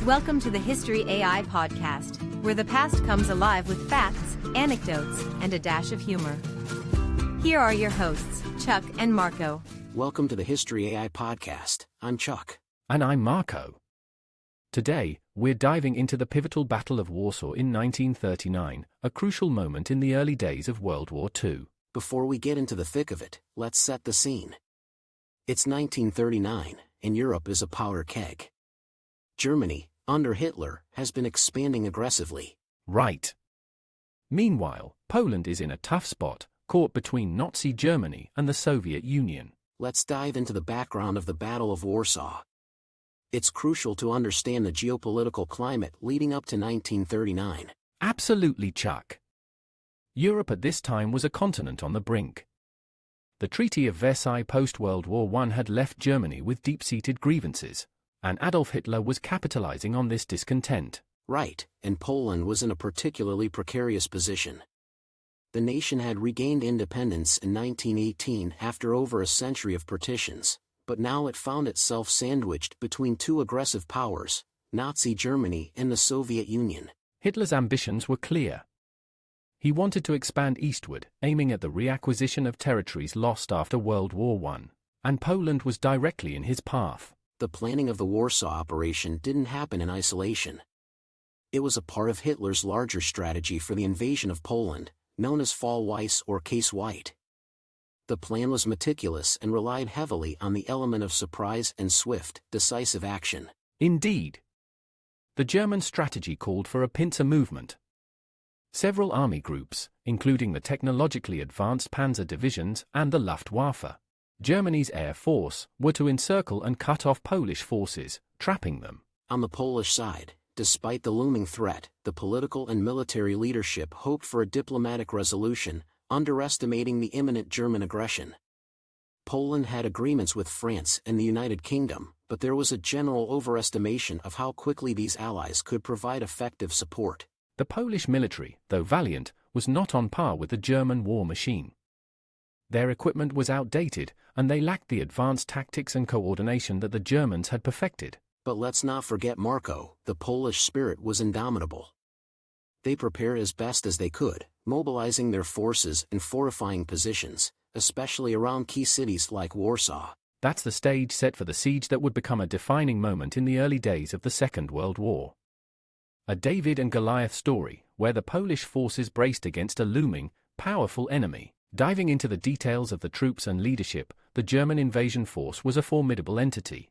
Welcome to the History AI podcast, where the past comes alive with facts, anecdotes, and a dash of humor. Here are your hosts, Chuck and Marco. Welcome to the History AI podcast. I'm Chuck. And I'm Marco. Today, we're diving into the pivotal Battle of Warsaw in 1939, a crucial moment in the early days of World War II. Before we get into the thick of it, let's set the scene. It's 1939, and Europe is a powder keg. Germany, under Hitler, has been expanding aggressively. Right. Meanwhile, Poland is in a tough spot, caught between Nazi Germany and the Soviet Union. Let's dive into the background of the Battle of Warsaw. It's crucial to understand the geopolitical climate leading up to 1939. Absolutely, Chuck. Europe at this time was a continent on the brink. The Treaty of Versailles post-World War I had left Germany with deep-seated grievances, and Adolf Hitler was capitalizing on this discontent. Right, and Poland was in a particularly precarious position. The nation had regained independence in 1918 after over a century of partitions, but now it found itself sandwiched between two aggressive powers, Nazi Germany and the Soviet Union. Hitler's ambitions were clear. He wanted to expand eastward, aiming at the reacquisition of territories lost after World War I, and Poland was directly in his path. The planning of the Warsaw Operation didn't happen in isolation. It was a part of Hitler's larger strategy for the invasion of Poland, known as Fall Weiss or Case White. The plan was meticulous and relied heavily on the element of surprise and swift, decisive action. Indeed. The German strategy called for a pincer movement. Several army groups, including the technologically advanced panzer divisions and the Luftwaffe, Germany's air force, were to encircle and cut off Polish forces, trapping them. On the Polish side, despite the looming threat, the political and military leadership hoped for a diplomatic resolution, underestimating the imminent German aggression. Poland had agreements with France and the United Kingdom, but there was a general overestimation of how quickly these allies could provide effective support. The Polish military, though valiant, was not on par with the German war machine. Their equipment was outdated, and they lacked the advanced tactics and coordination that the Germans had perfected. But let's not forget Marco, the Polish spirit was indomitable. They prepared as best as they could, mobilizing their forces and fortifying positions, especially around key cities like Warsaw. That's the stage set for the siege that would become a defining moment in the early days of the Second World War. A David and Goliath story, where the Polish forces braced against a looming, powerful enemy. Diving into the details of the troops and leadership, the German invasion force was a formidable entity.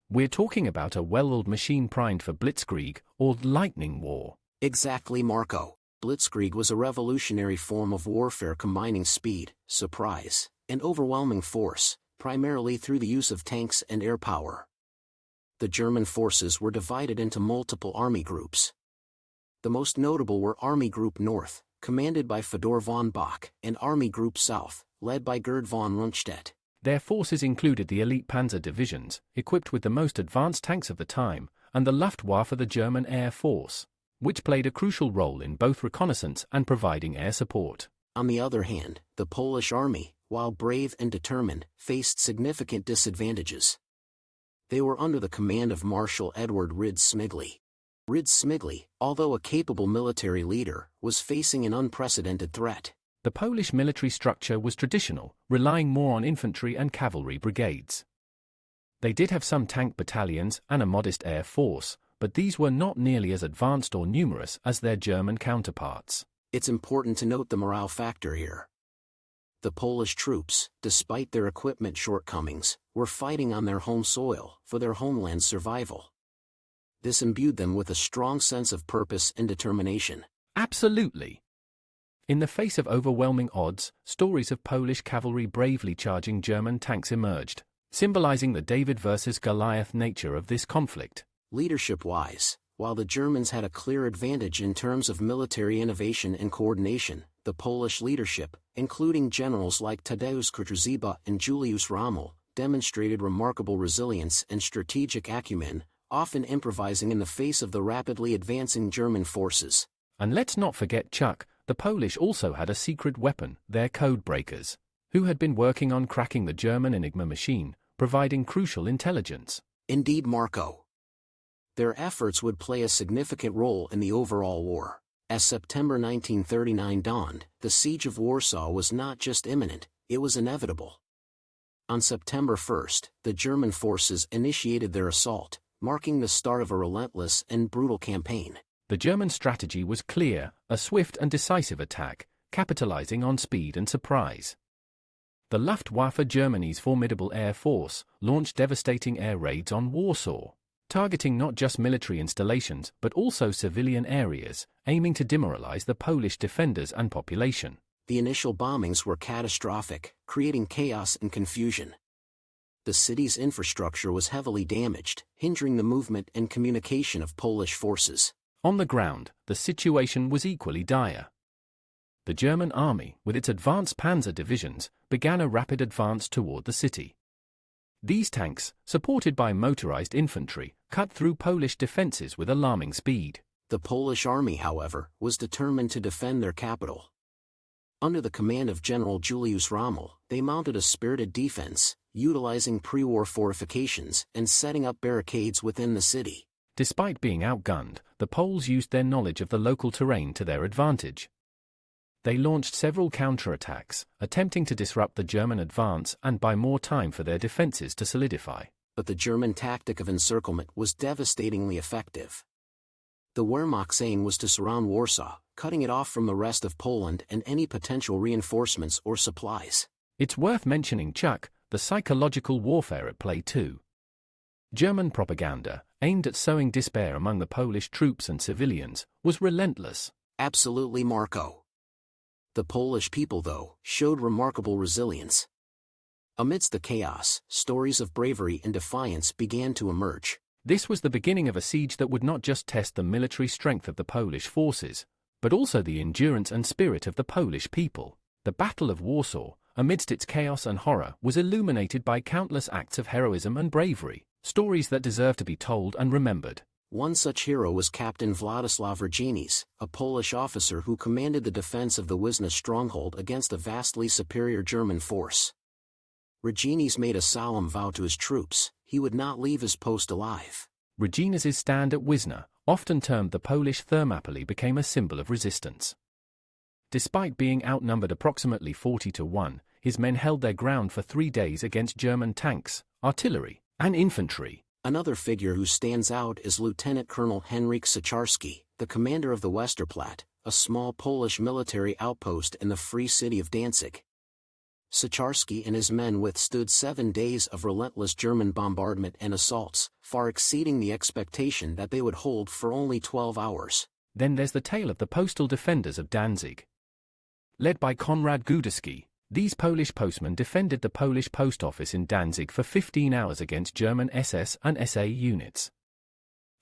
We're talking about a well-oiled machine primed for blitzkrieg, or lightning war. Exactly, Marco. Blitzkrieg was a revolutionary form of warfare combining speed, surprise, and overwhelming force, primarily through the use of tanks and air power. The German forces were divided into multiple army groups. The most notable were Army Group North, commanded by Fedor von Bock, and Army Group South, led by Gerd von Rundstedt. Their forces included the elite panzer divisions, equipped with the most advanced tanks of the time, and the Luftwaffe, the German Air Force, which played a crucial role in both reconnaissance and providing air support. On the other hand, the Polish army, while brave and determined, faced significant disadvantages. They were under the command of Marshal Edward Rydz-Śmigły. Rydz-Śmigły, although a capable military leader, was facing an unprecedented threat. The Polish military structure was traditional, relying more on infantry and cavalry brigades. They did have some tank battalions and a modest air force, but these were not nearly as advanced or numerous as their German counterparts. It's important to note the morale factor here. The Polish troops, despite their equipment shortcomings, were fighting on their home soil for their homeland's survival. This imbued them with a strong sense of purpose and determination. Absolutely. In the face of overwhelming odds, stories of Polish cavalry bravely charging German tanks emerged, symbolizing the David versus Goliath nature of this conflict. Leadership-wise, while the Germans had a clear advantage in terms of military innovation and coordination, the Polish leadership, including generals like Tadeusz Kościuszko and Juliusz Rommel, demonstrated remarkable resilience and strategic acumen, often improvising in the face of the rapidly advancing German forces. And let's not forget, Chuck, the Polish also had a secret weapon, their code breakers, who had been working on cracking the German Enigma machine, providing crucial intelligence. Indeed, Marco. Their efforts would play a significant role in the overall war. As September 1939 dawned, the siege of Warsaw was not just imminent, it was inevitable. On September 1, the German forces initiated their assault, marking the start of a relentless and brutal campaign. The German strategy was clear, a swift and decisive attack, capitalizing on speed and surprise. The Luftwaffe, Germany's formidable air force, launched devastating air raids on Warsaw, targeting not just military installations but also civilian areas, aiming to demoralize the Polish defenders and population. The initial bombings were catastrophic, creating chaos and confusion. The city's infrastructure was heavily damaged, hindering the movement and communication of Polish forces. On the ground, the situation was equally dire. The German army, with its advanced panzer divisions, began a rapid advance toward the city. These tanks, supported by motorized infantry, cut through Polish defenses with alarming speed. The Polish army, however, was determined to defend their capital. Under the command of General Julius Rommel, they mounted a spirited defense, utilizing pre-war fortifications and setting up barricades within the city. Despite being outgunned, the Poles used their knowledge of the local terrain to their advantage. They launched several counterattacks, attempting to disrupt the German advance and buy more time for their defenses to solidify. But the German tactic of encirclement was devastatingly effective. The Wehrmacht's aim was to surround Warsaw, cutting it off from the rest of Poland and any potential reinforcements or supplies. It's worth mentioning, Chuck, the psychological warfare at play too. German propaganda, aimed at sowing despair among the Polish troops and civilians, was relentless. Absolutely, Marco. The Polish people, though, showed remarkable resilience. Amidst the chaos, stories of bravery and defiance began to emerge. This was the beginning of a siege that would not just test the military strength of the Polish forces, but also the endurance and spirit of the Polish people. The Battle of Warsaw, amidst its chaos and horror, was illuminated by countless acts of heroism and bravery, stories that deserve to be told and remembered. One such hero was Captain Władysław Radzienis, a Polish officer who commanded the defense of the Wisna stronghold against a vastly superior German force. Radzienis made a solemn vow to his troops: he would not leave his post alive. Radzienis' stand at Wisna, often termed the Polish Thermopylae, became a symbol of resistance. Despite being outnumbered approximately 40-1, his men held their ground for 3 days against German tanks, artillery, and infantry. Another figure who stands out is Lieutenant Colonel Henryk Sieciarski, the commander of the Westerplatte, a small Polish military outpost in the Free City of Danzig. Sieciarski and his men withstood 7 days of relentless German bombardment and assaults, far exceeding the expectation that they would hold for only 12 hours. Then there's the tale of the postal defenders of Danzig. Led by Konrad Gudowski, these Polish postmen defended the Polish post office in Danzig for 15 hours against German SS and SA units.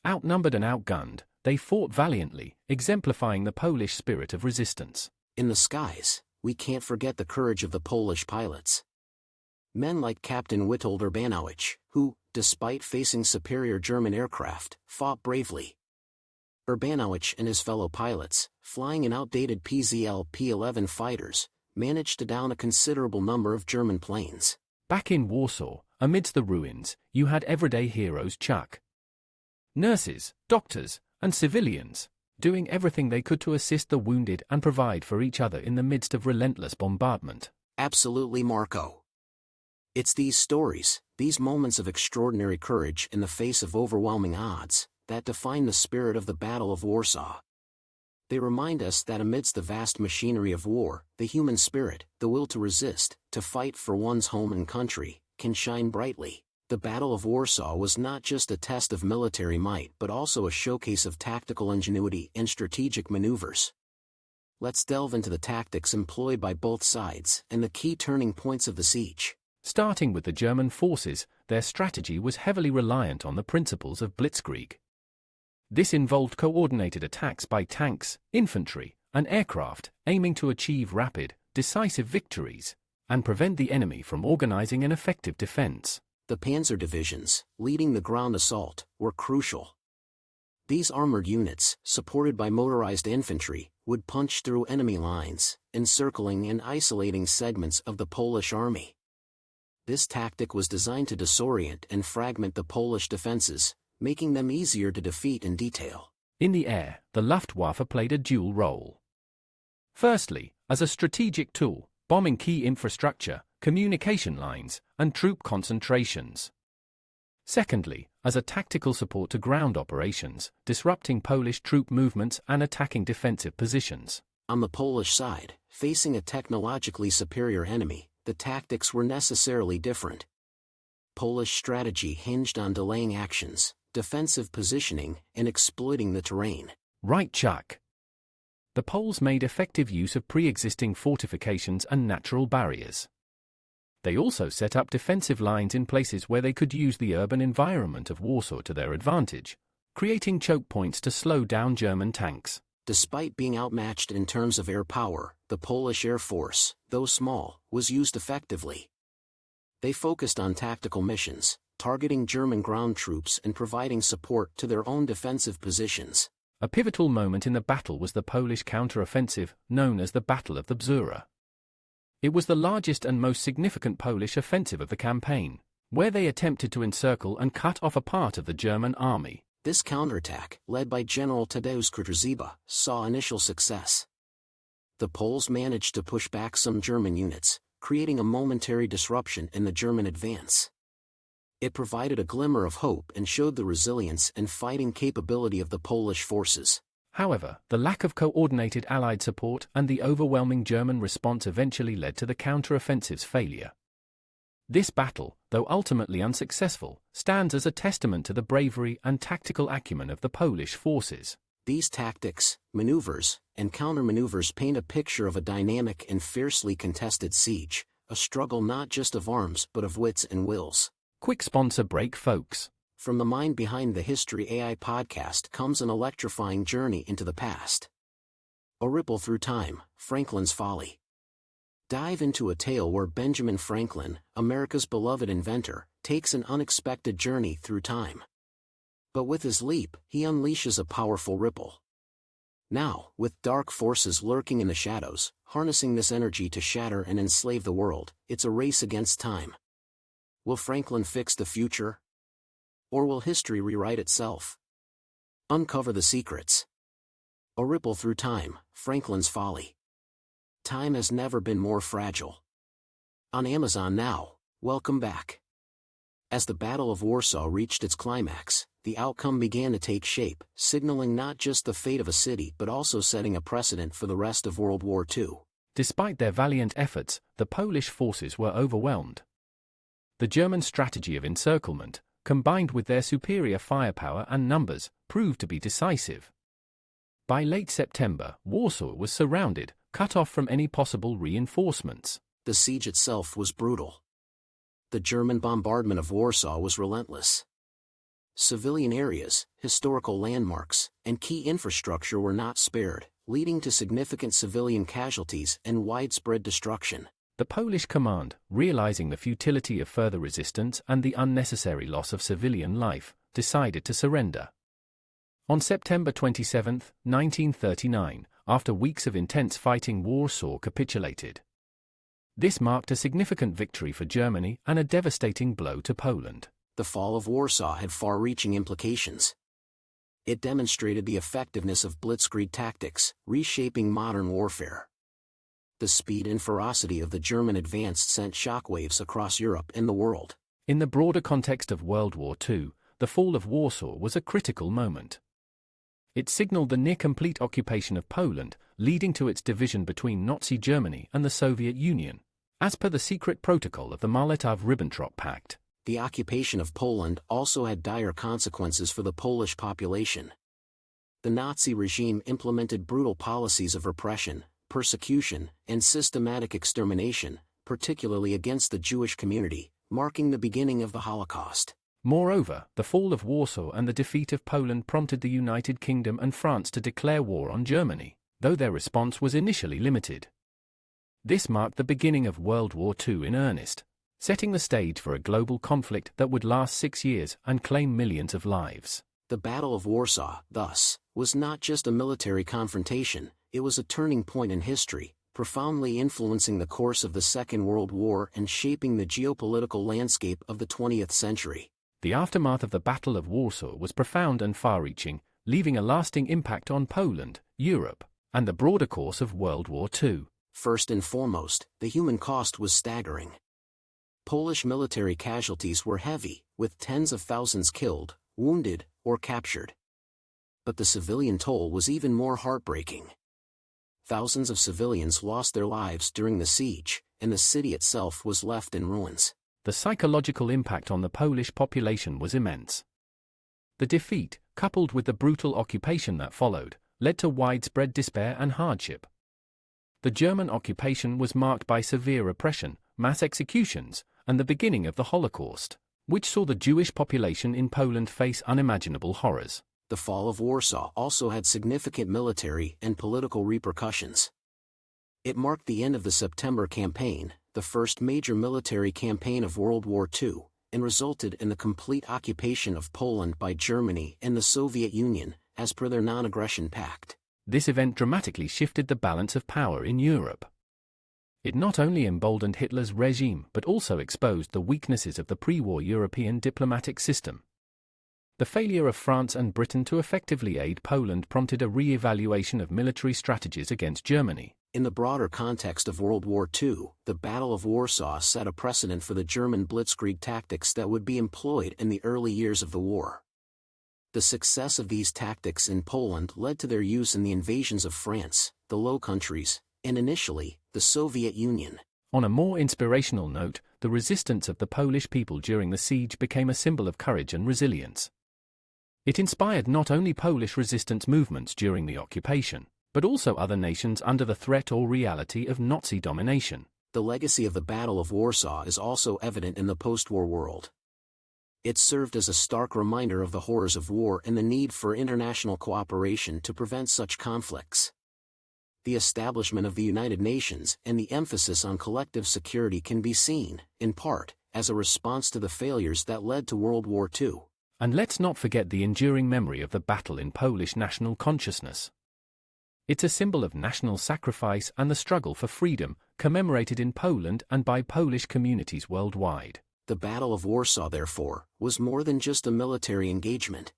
Outnumbered and outgunned, they fought valiantly, exemplifying the Polish spirit of resistance. In the skies, we can't forget the courage of the Polish pilots. Men like Captain Witold Urbanowicz, who, despite facing superior German aircraft, fought bravely. Urbanowicz and his fellow pilots, flying in outdated PZL P-11 fighters, managed to down a considerable number of German planes. Back in Warsaw, amidst the ruins, you had everyday heroes, Chuck. Nurses, doctors, and civilians, doing everything they could to assist the wounded and provide for each other in the midst of relentless bombardment. Absolutely, Marco. It's these stories, these moments of extraordinary courage in the face of overwhelming odds, that define the spirit of the Battle of Warsaw. They remind us that amidst the vast machinery of war, the human spirit, the will to resist, to fight for one's home and country, can shine brightly. The Battle of Warsaw was not just a test of military might but also a showcase of tactical ingenuity and strategic maneuvers. Let's delve into the tactics employed by both sides and the key turning points of the siege. Starting with the German forces, their strategy was heavily reliant on the principles of blitzkrieg. This involved coordinated attacks by tanks, infantry, and aircraft, aiming to achieve rapid, decisive victories, and prevent the enemy from organizing an effective defense. The panzer divisions, leading the ground assault, were crucial. These armored units, supported by motorized infantry, would punch through enemy lines, encircling and isolating segments of the Polish army. This tactic was designed to disorient and fragment the Polish defenses, making them easier to defeat in detail. In the air, the Luftwaffe played a dual role. Firstly, as a strategic tool, bombing key infrastructure, communication lines, and troop concentrations. Secondly, as a tactical support to ground operations, disrupting Polish troop movements and attacking defensive positions. On the Polish side, facing a technologically superior enemy, the tactics were necessarily different. Polish strategy hinged on delaying actions, defensive positioning, and exploiting the terrain. Right, Chuck. The Poles made effective use of pre-existing fortifications and natural barriers. They also set up defensive lines in places where they could use the urban environment of Warsaw to their advantage, creating choke points to slow down German tanks. Despite being outmatched in terms of air power, the Polish Air Force, though small, was used effectively. They focused on tactical missions, targeting German ground troops and providing support to their own defensive positions. A pivotal moment in the battle was the Polish counter-offensive, known as the Battle of the Bzura. It was the largest and most significant Polish offensive of the campaign, where they attempted to encircle and cut off a part of the German army. This counterattack, led by General Tadeusz Kołczynski, saw initial success. The Poles managed to push back some German units, creating a momentary disruption in the German advance. It provided a glimmer of hope and showed the resilience and fighting capability of the Polish forces. However, the lack of coordinated Allied support and the overwhelming German response eventually led to the counter-offensive's failure. This battle, though ultimately unsuccessful, stands as a testament to the bravery and tactical acumen of the Polish forces. These tactics, maneuvers, and countermaneuvers paint a picture of a dynamic and fiercely contested siege, a struggle not just of arms but of wits and wills. Quick sponsor break, folks. From the mind behind the History AI podcast comes an electrifying journey into the past. A ripple through time, Franklin's Folly. Dive into a tale where Benjamin Franklin, America's beloved inventor, takes an unexpected journey through time. But with his leap, he unleashes a powerful ripple. Now, with dark forces lurking in the shadows, harnessing this energy to shatter and enslave the world, it's a race against time. Will Franklin fix the future? Or will history rewrite itself? Uncover the secrets. A ripple through time, Franklin's Folly. Time has never been more fragile. On Amazon now. Welcome back. As the Battle of Warsaw reached its climax, the outcome began to take shape, signaling not just the fate of a city but also setting a precedent for the rest of World War II. Despite their valiant efforts, the Polish forces were overwhelmed. The German strategy of encirclement, combined with their superior firepower and numbers, proved to be decisive. By late September, Warsaw was surrounded, cut off from any possible reinforcements. The siege itself was brutal. The German bombardment of Warsaw was relentless. Civilian areas, historical landmarks, and key infrastructure were not spared, leading to significant civilian casualties and widespread destruction. The Polish command, realizing the futility of further resistance and the unnecessary loss of civilian life, decided to surrender. On September 27, 1939, after weeks of intense fighting, Warsaw capitulated. This marked a significant victory for Germany and a devastating blow to Poland. The fall of Warsaw had far-reaching implications. It demonstrated the effectiveness of blitzkrieg tactics, reshaping modern warfare. The speed and ferocity of the German advance sent shockwaves across Europe and the world. In the broader context of World War II, the fall of Warsaw was a critical moment. It signaled the near-complete occupation of Poland, leading to its division between Nazi Germany and the Soviet Union, as per the secret protocol of the Molotov-Ribbentrop Pact. The occupation of Poland also had dire consequences for the Polish population. The Nazi regime implemented brutal policies of repression, persecution, and systematic extermination, particularly against the Jewish community, marking the beginning of the Holocaust. Moreover, the fall of Warsaw and the defeat of Poland prompted the United Kingdom and France to declare war on Germany, though their response was initially limited. This marked the beginning of World War II in earnest, setting the stage for a global conflict that would last 6 years and claim millions of lives. The Battle of Warsaw, thus, was not just a military confrontation, it was a turning point in history, profoundly influencing the course of the Second World War and shaping the geopolitical landscape of the 20th century. The aftermath of the Battle of Warsaw was profound and far-reaching, leaving a lasting impact on Poland, Europe, and the broader course of World War II. First and foremost, the human cost was staggering. Polish military casualties were heavy, with tens of thousands killed, wounded, or captured. But the civilian toll was even more heartbreaking. Thousands of civilians lost their lives during the siege, and the city itself was left in ruins. The psychological impact on the Polish population was immense. The defeat, coupled with the brutal occupation that followed, led to widespread despair and hardship. The German occupation was marked by severe repression, mass executions, and the beginning of the Holocaust, which saw the Jewish population in Poland face unimaginable horrors. The fall of Warsaw also had significant military and political repercussions. It marked the end of the September Campaign, the first major military campaign of World War II, and resulted in the complete occupation of Poland by Germany and the Soviet Union, as per their non-aggression pact. This event dramatically shifted the balance of power in Europe. It not only emboldened Hitler's regime but also exposed the weaknesses of the pre-war European diplomatic system. The failure of France and Britain to effectively aid Poland prompted a re-evaluation of military strategies against Germany. In the broader context of World War II, the Battle of Warsaw set a precedent for the German blitzkrieg tactics that would be employed in the early years of the war. The success of these tactics in Poland led to their use in the invasions of France, the Low Countries, and initially, the Soviet Union. On a more inspirational note, the resistance of the Polish people during the siege became a symbol of courage and resilience. It inspired not only Polish resistance movements during the occupation, but also other nations under the threat or reality of Nazi domination. The legacy of the Battle of Warsaw is also evident in the post-war world. It served as a stark reminder of the horrors of war and the need for international cooperation to prevent such conflicts. The establishment of the United Nations and the emphasis on collective security can be seen, in part, as a response to the failures that led to World War II. And let's not forget the enduring memory of the battle in Polish national consciousness. It's a symbol of national sacrifice and the struggle for freedom, commemorated in Poland and by Polish communities worldwide. The Battle of Warsaw, therefore, was more than just a military engagement.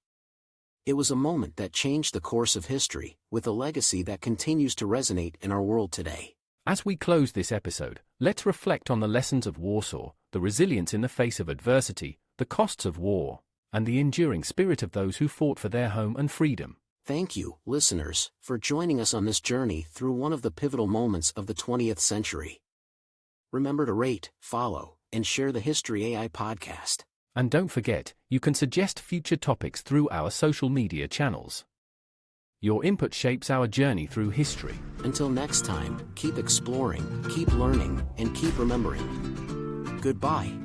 It was a moment that changed the course of history, with a legacy that continues to resonate in our world today. As we close this episode, let's reflect on the lessons of Warsaw, the resilience in the face of adversity, the costs of war, and the enduring spirit of those who fought for their home and freedom. Thank you, listeners, for joining us on this journey through one of the pivotal moments of the 20th century. Remember to rate, follow, and share the History AI podcast. And don't forget, you can suggest future topics through our social media channels. Your input shapes our journey through history. Until next time, keep exploring, keep learning, and keep remembering. Goodbye.